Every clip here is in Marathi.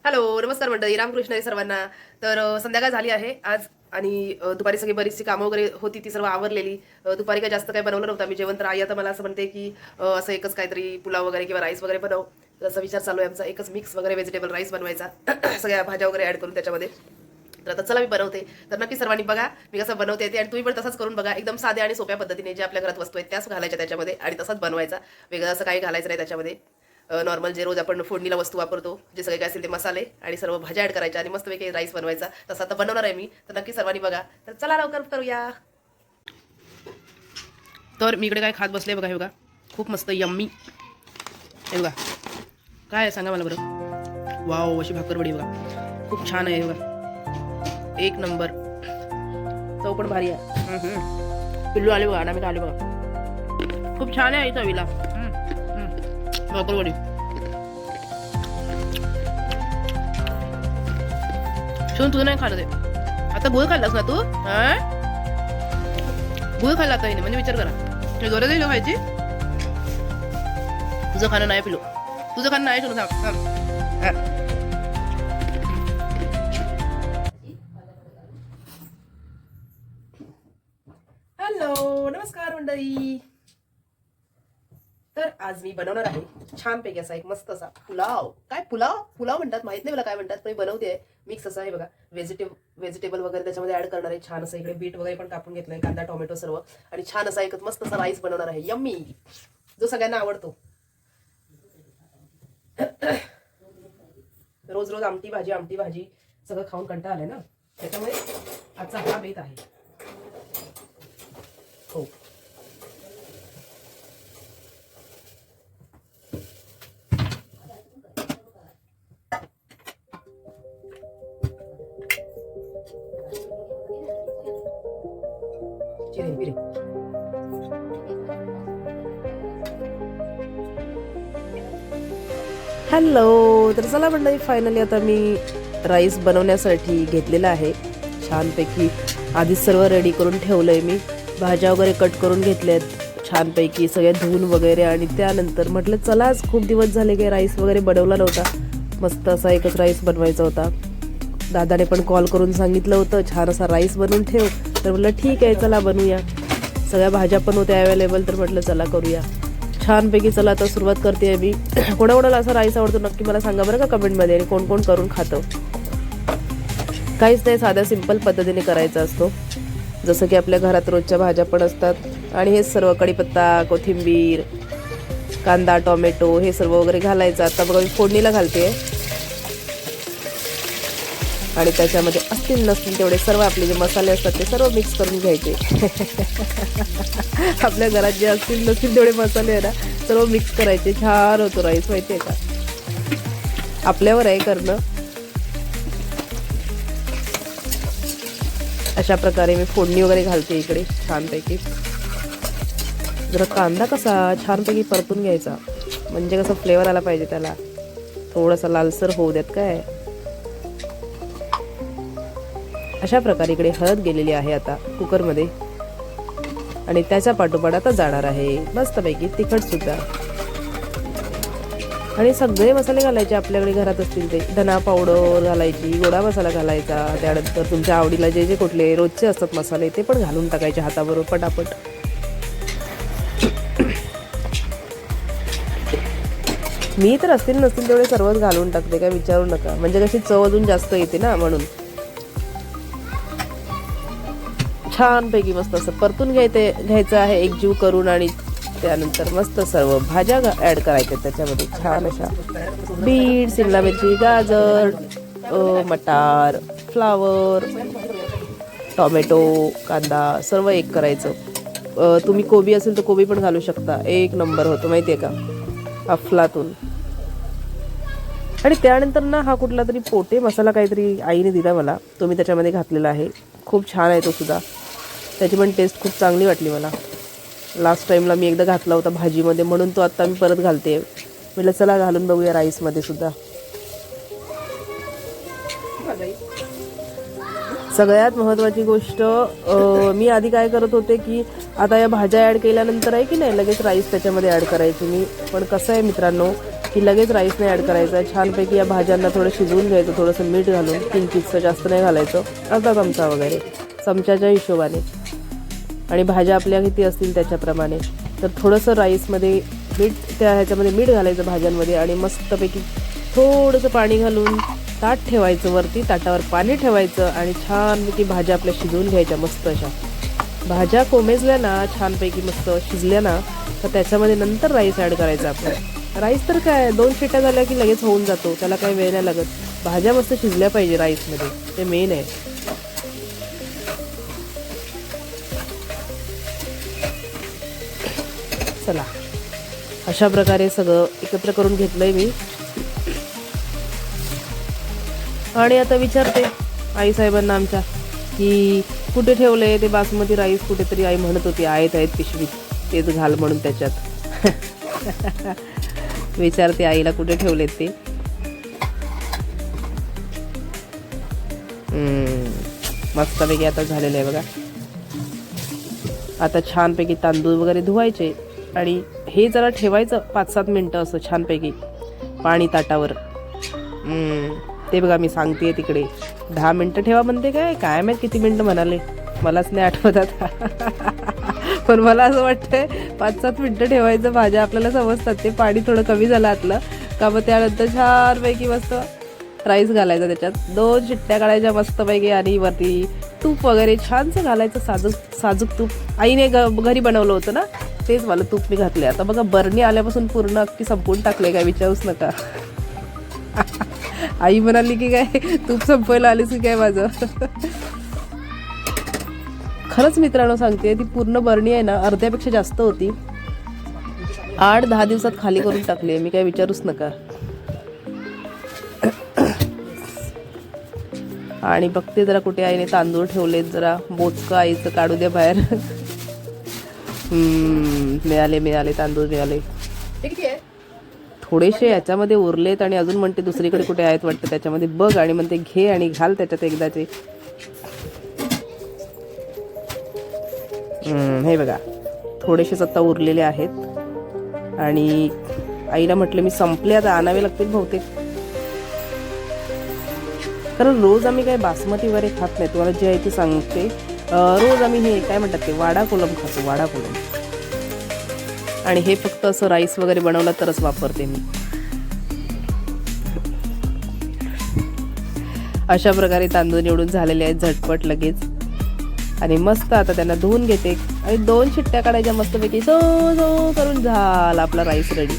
हॅलो, नमस्कार मंडळी, रामकृष्ण हरी सर्वांना. तर संध्याकाळ झाली आहे आज आणि दुपारी सगळी बरीचशी कामं वगैरे होती, ती सर्व आवरलेली. दुपारी काही जास्त काही बनवलं नव्हतं मी जेवण. तर आई आता मला असं म्हणते की असं एकच काहीतरी पुलाव वगैरे किंवा राईस वगैरे बनव. तर असा विचार चालू आहे आमचा, एकच मिक्स वगैरे व्हेजिटेबल राईस बनवायचा सगळ्या भाज्या वगैरे ॲड करून त्याच्यामध्ये. तर आता चला मी बनवते. तर नक्की सर्वांनी बघा मी कसं बनवते ते, आणि तुम्ही पण तसंच करून बघा. एकदम साध्या आणि सोप्या पद्धतीने जे आपल्या घरात वस्तू आहेत त्याच घालायच्या त्याच्यामध्ये आणि तसंच बनवायचा. वेगळं असं काही घालायचं नाही त्याच्यामध्ये. नॉर्मल जे रोज आपण फोडणीला वस्तू वापरतो, जे सगळे काय असेल ते मसाले आणि सर्व भाज्या ॲड करायच्या आणि मस्तपैकी राईस बनवायचा. तसं आता बनवणार आहे मी, तर नक्की सर्वांनी बघा. तर चला लवकर करूया. तर मी इकडे काय खात बसले बघा, हे बघा खूप मस्त यम्मी. हे बघा काय आहे सांगा मला बरं. वाव, अशी भाकरवडी बघा, खूप छान आहे. हे बघा एक नंबर, चव पण भारी आहे. पिल्लू आले बघा, आम्ही आले बघा, खूप छान आहे चवीला भाकरवडी. शिवून तुझं नाही खाल्लं ते. आता गुळ खाल्लास ना तू? गुळ खाल्ला आता हिने, म्हणजे विचार करा ते गरज आहे खायची. तुझं खाणं नाही पिलो, तुझं खाणं नाही तुला सांग. हॅलो, नमस्कार मंडळी. तर आज मी बनवणार आहे छानपैकी असा एक मस्त असा पुलाव. काय पुलाव पुलाव म्हणतात माहित नाही मला काय म्हणतात, पण मी बनवते आहे मिक्स असा आहे बघा. व्हेजिटेबल वगैरे त्याच्यामध्ये ऍड करणार आहे. छान असं इकडे बीट वगैरे पण कापून घेतलंय, कांदा टोमॅटो सर्व, आणि छान असा एक मस्त असा राईस बनवणार आहे यम्मी, जो सगळ्यांना आवडतो. रोज रोज आमटी भाजी सगळं खाऊन कंटाळा आलाय ना, त्याच्यामुळे आजचा हा बेत आहे. हो, चिरे बिरे. हॅलो, तर चला मंडळी, फायनली आता मी राईस बनवण्यासाठी घेतलेला आहे छानपैकी. आधीच सर्व रेडी करून ठेवलंय मी. भाज्या वगैरे कट करून घेतल्यात छानपैकी, सगळ्या धुवून वगैरे. आणि त्यानंतर म्हटलं चला, आज खूप दिवस झाले काही राईस वगैरे बनवला नव्हता. मस्त असा एकच राईस बनवायचा होता. दादाने पण कॉल करून सांगितलं होतं छान असा राईस बनवून ठेव. तर म्हटलं ठीक आहे, चला बनवूया. सगळ्या भाज्या पण होत्या अवेलेबल, तर म्हटलं चला करूया छानपैकी. चला आता सुरुवात करते आहे मी. कोणाकोणाला असा राईस आवडतो नक्की मला सांगा बरं का कमेंटमध्ये, आणि कोण कोण करून खातं. काहीच नाही, साध्या सिंपल पद्धतीने करायचा असतो, जसं की आपल्या घरात रोजच्या भाज्या पण असतात. आणि हे सर्व कढीपत्ता, कोथिंबीर, कांदा टोमॅटो हे सर्व वगैरे घालायचं. आता बघा मी फोडणीला घालते, आणि त्याच्यामध्ये असतील नसतील तेवढे सर्व आपले जे मसाले असतात ते सर्व मिक्स करून घ्यायचे. आपल्या घरात जे असतील नसतील तेवढे मसाले आहे ना, सर्व मिक्स करायचे. छान होतो राईस, माहिती आहे का. आपल्यावर आहे करणं. अशा प्रकारे मी फोडणी वगैरे घालते इकडे छानपैकी. जरा कांदा कसा छानपैकी परतून घ्यायचा, म्हणजे कसं फ्लेवर आला पाहिजे त्याला. थोडासा लालसर होऊ देत काय. अशा प्रकारे इकडे हळद गेलेली आहे आता कुकरमध्ये, आणि त्याच्या पाठोपाठ आता जाणार आहे मस्तपैकी तिखट सुद्धा. आणि सगळे मसाले घालायचे आपल्याकडे घरात असतील ते. धना पावडर घालायची, गोडा मसाला घालायचा. त्यानंतर तुमच्या आवडीला जे जे कुठले रोजचे असतात मसाले ते पण घालून टाकायचे हाताबरोबर पटापट. मी तर असतील नसतील तेवढे सर्वच घालून टाकते, काय विचारू नका. म्हणजे कशी चव अजून जास्त येते ना, म्हणून. छानपैकी मस्त असं परतून घ्यायचं आहे एकजीव करून. आणि त्यानंतर मस्त सर्व भाज्या ॲड करायच्या त्याच्यामध्ये. छान अशा बीट, शिमला मिरची, गाजर, मटार, फ्लावर, टोमॅटो, कांदा सर्व एक करायचं. तुम्ही कोबी असेल तर कोबी पण घालू शकता, एक नंबर होतो माहिती आहे का, अफलातून. आणि त्यानंतर ना हा कुठला तरी पोटे मसाला काहीतरी आईने दिला मला, तो मी त्याच्यामध्ये घातलेला आहे. खूप छान आहे तो सुद्धा, त्याची पण टेस्ट खूप चांगली वाटली मला. लास्ट टाईमला मी एकदा घातला होता भाजीमध्ये, म्हणून तो आत्ता मी परत घालते. म्हटलं चला घालून बघूया राईसमध्ये सुद्धा. सगळ्यात महत्त्वाची गोष्ट, मी आधी काय करत होते की आता या भाज्या ॲड केल्यानंतर आहे की नाही लगेच राईस त्याच्यामध्ये ॲड करायची मी. पण कसं आहे मित्रांनो, की लगेच राईस नाही ॲड करायचा. छानपैकी या भाज्यांना थोडं शिजवून घ्यायचं, थोडंसं मीठ घालून, किंचितसं, जास्त नाही घालायचं, अर्धा चमचा वगैरे चमच्याच्या हिशोबाने, आणि भाज्या आपल्या किती असतील त्याच्याप्रमाणे. तर थोडंसं राईसमध्ये मीठ, त्या ह्याच्यामध्ये मीठ घालायचं भाज्यांमध्ये, आणि मस्तपैकी थोडंसं पाणी घालून ताट ठेवायचं वरती, ताटावर पाणी ठेवायचं, आणि छानपैकी भाज्या आपल्या शिजवून घ्यायच्या. मस्त अशा भाज्या कोमेजल्या ना, छानपैकी मस्त शिजल्या ना, तर त्याच्यामध्ये नंतर राईस ॲड करायचा आपण. राईस तर काय 2 शिट्ट्या झाल्या की लगेच होऊन जातो, त्याला काही वेळ नाही लागत. भाज्या मस्त शिजल्या पाहिजे राईसमध्ये, ते मेन आहे. चला, अशा प्रकारे सगळं एकत्र करून घेतलंय मी. आणि आता विचारते आईसाहेबांना आमच्या की कुठे ठेवलंय ते बासमती राईस. कुठेतरी आई म्हणत होती आहेत पिशवीत, तेच घाल म्हणून त्याच्यात. विचारते आईला कुठे ठेवलेत ते. मस्तपैकी आता झालेलं आहे बघा. आता छानपैकी तांदूळ वगैरे धुवायचे, आणि हे जरा ठेवायचं 5-7 मिनटं असं छानपैकी पाणी ताटावर. ते बघा मी सांगते तिकडे 10 मिनटं ठेवा म्हणते, काय माहीत किती मिनटं म्हणाले, मलाच नाही आठवत आता. पण मला असं वाटतंय 5-7 मिनटं ठेवायचं. भाज्या आपल्याला समजतात, ते पाणी थोडं कमी झालं आतलं का मग त्यानंतर छानपैकी मस्त राईस घालायचा, त्याच्यात 2 शिट्ट्या काढायच्या मस्तपैकी, आणि वरती तूप वगैरे छानसं घालायचं, साजूक तूप. आईने घरी बनवलं होतं ना, तेच मला तूप मी घातले. आता बघा बरणी आल्यापासून पूर्ण अख्खी संपवून टाकले, काय विचारूच नका. आई म्हणाली की काय तूप संपवायला आलीस की काय माझं. खरंच मित्रांनो सांगते, ती पूर्ण बरणी आहे ना, अर्ध्यापेक्षा जास्त होती. 8-10 दिवसात खाली करून टाकली मी, काय विचारूच नका. आणि बघते जरा कुठे आईने तांदूळ ठेवलेत, जरा बोचकं आईचं काढू द्या बाहेर. मिळाले तांदूळ मिळाले. थोडेसे याच्यामध्ये उरलेत, आणि अजून म्हणते दुसरीकडे कुठे आहेत वाटतं, त्याच्यामध्ये बघ, आणि म्हणते घे आणि घाल त्याच्यात एकदाचे. हे बघा थोडेसेच आता उरलेले आहेत, आणि आईला म्हटलं मी संपले, आता आणावे लागतील बहुतेक. कारण रोज आम्ही काय बासमती वगैरे खात नाही, तुम्हाला जे आहे ते सांगते. रोज आम्ही हे काय म्हणतात ते वाडा कोलम खातो, वाडा कोलम. आणि हे फक्त असं राईस वगैरे बनवलं तरच वापरते मी. अशा प्रकारे तांदूळ निवडून झालेले आहेत झटपट लगेच. आणि मस्त आता त्यांना धुवून घेते, आणि 2 शिट्ट्या काढायच्या मस्तपैकी, सो करून झाला आपला राईस रेडी.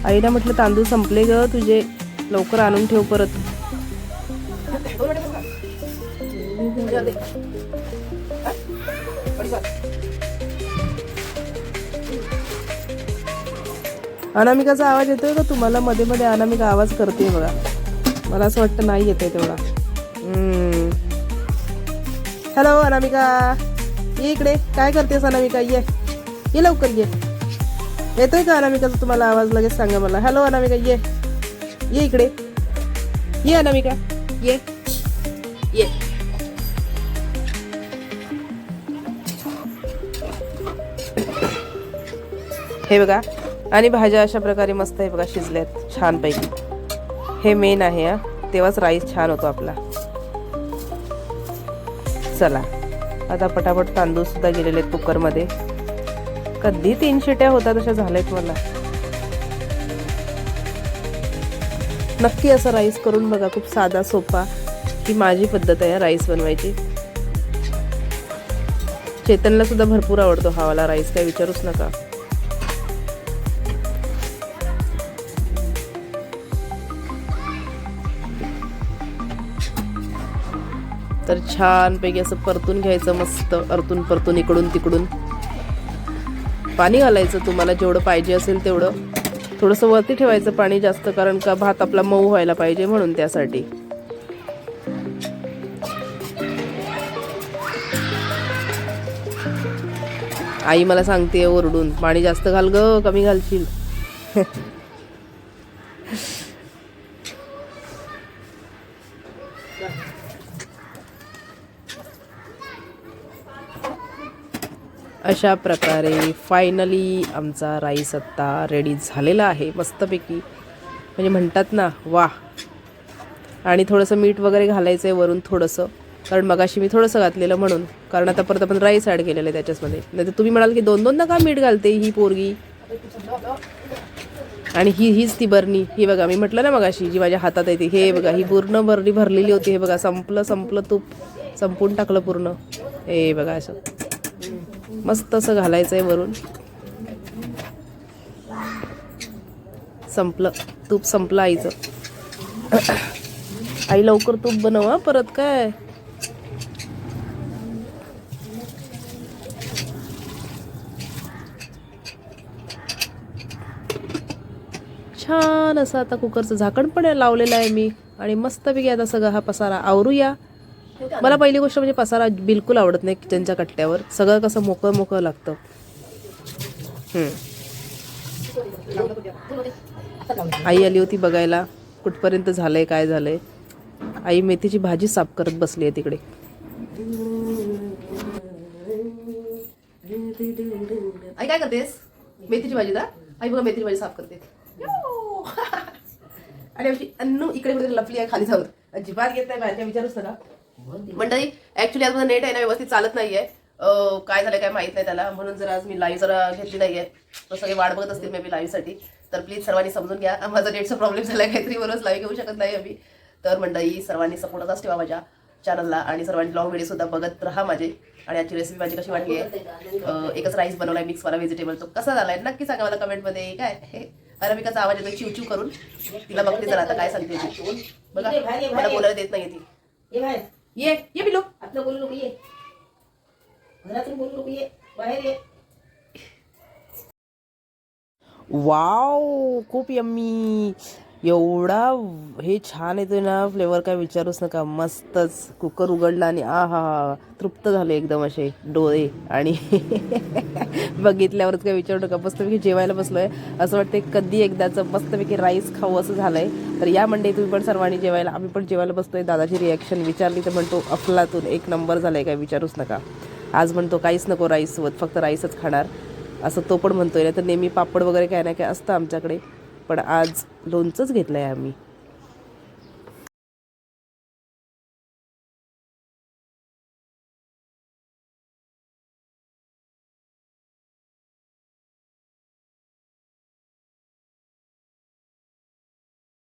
आईला म्हटलं तांदूळ संपले ग तुझे, लवकर आणून ठेव परत. अनामिकाचा आवाज येतोय का तुम्हाला? मध्ये मध्ये अनामिका आवाज करते बघा, मला असं वाटतं नाही येतोय तेवढा. हॅलो अनामिका, ये इकडे. काय करतेस अनामिका? ये लवकर ये. येतोय का अनामिकाचा तुम्हाला आवाज? लगेच सांगा मला. हॅलो अनामिका, ये इकडे. ये अनामिका, ये. हे बघा, आणि भाज्या अशा प्रकारे मस्त आहे बघा शिजल्यात छानपैकी. हे मेन आहे हा, तेव्हाच राईस छान होतो आपला. चला आता पटापट तांदूळ सुद्धा गेलेले आहेत कुकरमध्ये. कधी 3 शिट्या होतात अशा झाल्यात मला. नक्की असं राईस करून बघा, खूप साधा सोपा. ही माझी पद्धत आहे राईस बनवायची. चेतनला सुद्धा भरपूर आवडतो हा वाला राईस, काय विचारूच नका. तर छानपैकी असं परतून घ्यायचं मस्त, परतून इकडून तिकडून. पाणी घालायचं तुम्हाला जेवढं पाहिजे असेल तेवढं. थोडंसं वरती ठेवायचं पाणी जास्त, कारण का भात आपला मऊ व्हायला पाहिजे म्हणून, त्यासाठी. आई मला सांगते ओरडून, पाणी जास्त घाल ग, कमी घालशील. अशा प्रकारे फायनली आमचा राईस आत्ता रेडी झालेला आहे मस्तपैकी. म्हणजे म्हणतात ना वा. आणि थोडंसं मीठ वगैरे घालायचं आहे वरून थोडंसं, कारण मगाशी मी थोडंसं घातलेलं म्हणून, कारण आता परत आपण राईस ॲड केलेलं आहे त्याच्यामध्ये. नाही तर तुम्ही म्हणाल की दोन दोनदा का मीठ घालते ही पोरगी. आणि हीच ती बरणी, ही बघा मी म्हटलं ना मगाशी जी माझ्या हातात आहे ती, हे बघा ही पूर्ण बरणी भरलेली होती. हे बघा संपलं तूप संपून टाकलं पूर्ण. हे बघा असं मस्त असं घालायचं आहे वरून. संपलं तूप, संपलं आईचं. आई लवकर तूप बनव परत काय. छान असं आता कुकरचं झाकण पण लावलेलं आहे मी. आणि मस्तपैकी आता सगळं हा पसारा आवरूया. मला पहिली गोष्ट म्हणजे पसारा बिलकुल आवडत नाही किचनच्या कट्ट्यावर. सगळं कसं मोकळं लागतं. आई आली होती बघायला कुठपर्यंत झालंय काय झालंय. आई मेथीची भाजी साफ करत बसली आहे तिकडे. आई काय करतेस? मेथीची भाजी ना. आई बघा मेथीची भाजी साफ करते. आणि आमची अन्नू इकडे कुठे लपली आहे खाली जाऊन. अजिबात येत नाही बाहेरच्या, विचारूच नका मंडळी. ऍक्च्युली आज माझं नेट आहे ना व्यवस्थित चालत नाहीये. काय झालंय काय माहित नाही त्याला, म्हणून जरा आज मी लाईव्ह जरा घेतली नाहीये. तर सगळे वाट बघत असतील मे बी लाईव्हसाठी. तर प्लीज सर्वांनी समजून घ्या, माझा नेटचा प्रॉब्लेम झाला काहीतरी, बरोबर लाईव्ह घेऊ शकत नाही आम्ही. तर मंडळी सर्वांनी सपोर्टच ठेवा माझ्या चॅनलला, आणि सर्वांनी लॉंग व्हिडिओ सुद्धा बघत राहा माझे. आणि आजची रेसिपी माझी कशी वाटली आहे, एकच राईस बनवलाय मिक्स वाला व्हेजिटेबल, तो कसा झालाय नक्की सांगा मला कमेंटमध्ये. काय हे अरबिकाचा आवाज येतो चिवचिव करून. तिला बघते जरा आता काय सांगते ती. बघा मला बोलायला देत नाही ती. ये बिलो, आपलं बोलू नको, ये घरातून बोलू नको, ये बाहेर ये. वाव खूप यम्मी. एवढा हे छान येतोय ना फ्लेवर, काय विचारूच नका. मस्तच कुकर उघडला आणि हा तृप्त झाले एकदम असे डोळे. आणि बघितल्यावरच काय विचारू नका. मस्तपैकी जेवायला बसलोय, असं वाटतं कधी एकदाचं मस्तपैकी राईस खाऊ असं झालंय. तर या मंडळी तुम्ही पण सर्वांनी जेवायला, आम्ही पण जेवायला बसतोय. दादाची रिॲक्शन विचारली तर म्हणतो अफलातून, एक नंबर झालाय, काय विचारूच नका. आज म्हणतो काहीच नको राईस सोबत, फक्त राईसच खाणार असं तो पण म्हणतोय. नाही तर नेहमी पापड वगैरे काय ना काय असतं आमच्याकडे, पण आज लोणचंच घेतलंय आम्ही.